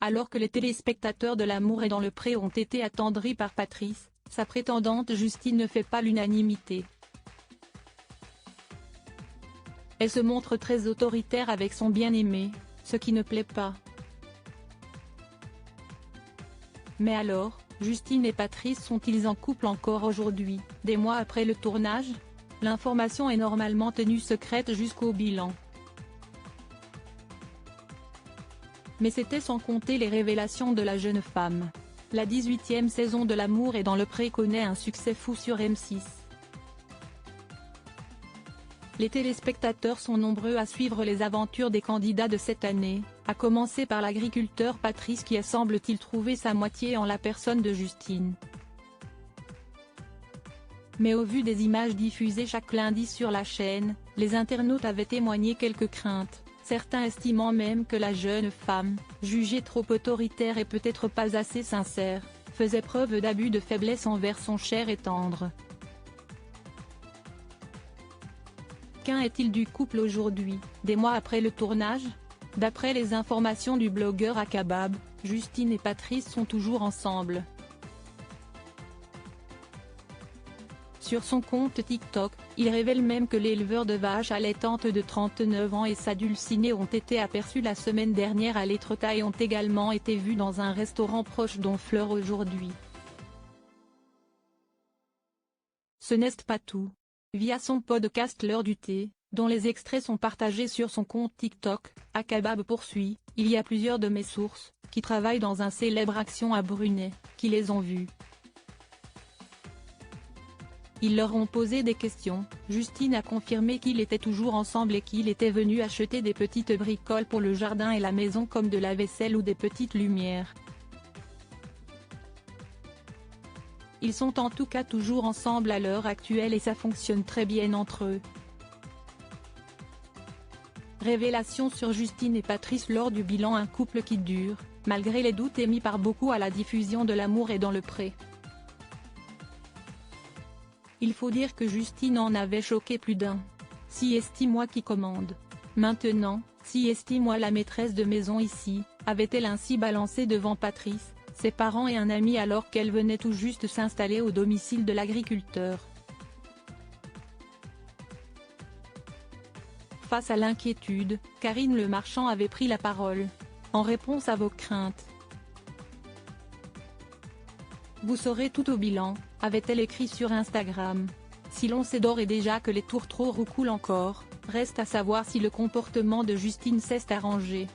Alors que les téléspectateurs de L'amour est dans le pré ont été attendris par Patrice, sa prétendante Justine ne fait pas l'unanimité. Elle se montre très autoritaire avec son bien-aimé, ce qui ne plaît pas. Mais alors, Justine et Patrice sont-ils en couple encore aujourd'hui, des mois après le tournage? L'information est normalement tenue secrète jusqu'au bilan. Mais c'était sans compter les révélations de la jeune femme. La 18e saison de L'amour est dans le pré connaît un succès fou sur M6. Les téléspectateurs sont nombreux à suivre les aventures des candidats de cette année, à commencer par l'agriculteur Patrice qui a semble-t-il trouvé sa moitié en la personne de Justine. Mais au vu des images diffusées chaque lundi sur la chaîne, les internautes avaient témoigné quelques craintes, certains estimant même que la jeune femme, jugée trop autoritaire et peut-être pas assez sincère, faisait preuve d'abus de faiblesse envers son cher et tendre. Qu'en est-il du couple aujourd'hui, des mois après le tournage? D'après les informations du blogueur Akabab, Justine et Patrice sont toujours ensemble. Sur son compte TikTok, il révèle même que l'éleveur de vaches allaitantes de 39 ans et sa dulcinée ont été aperçus la semaine dernière à l'Étretat et ont également été vus dans un restaurant proche d'Honfleur aujourd'hui. Ce n'est pas tout. Via son podcast L'heure du thé, dont les extraits sont partagés sur son compte TikTok, Akabab poursuit, il y a plusieurs de mes sources, qui travaillent dans un célèbre Action à Brunet, qui les ont vus. Ils leur ont posé des questions, Justine a confirmé qu'ils étaient toujours ensemble et qu'il était venu acheter des petites bricoles pour le jardin et la maison comme de la vaisselle ou des petites lumières. Ils sont en tout cas toujours ensemble à l'heure actuelle et ça fonctionne très bien entre eux. Révélation sur Justine et Patrice lors du bilan. Un couple qui dure, malgré les doutes émis par beaucoup à la diffusion de L'amour est dans le pré. Il faut dire que Justine en avait choqué plus d'un. Si estime-moi qui commande. Maintenant, si estime-moi la maîtresse de maison ici, avait-elle ainsi balancé devant Patrice, ses parents et un ami alors qu'elle venait tout juste s'installer au domicile de l'agriculteur. Face à l'inquiétude, Karine Le Marchand avait pris la parole. En réponse à vos craintes. Vous saurez tout au bilan, avait-elle écrit sur Instagram. Si l'on sait d'ores et déjà que les tourtereaux roucoulent encore, reste à savoir si le comportement de Justine s'est arrangé.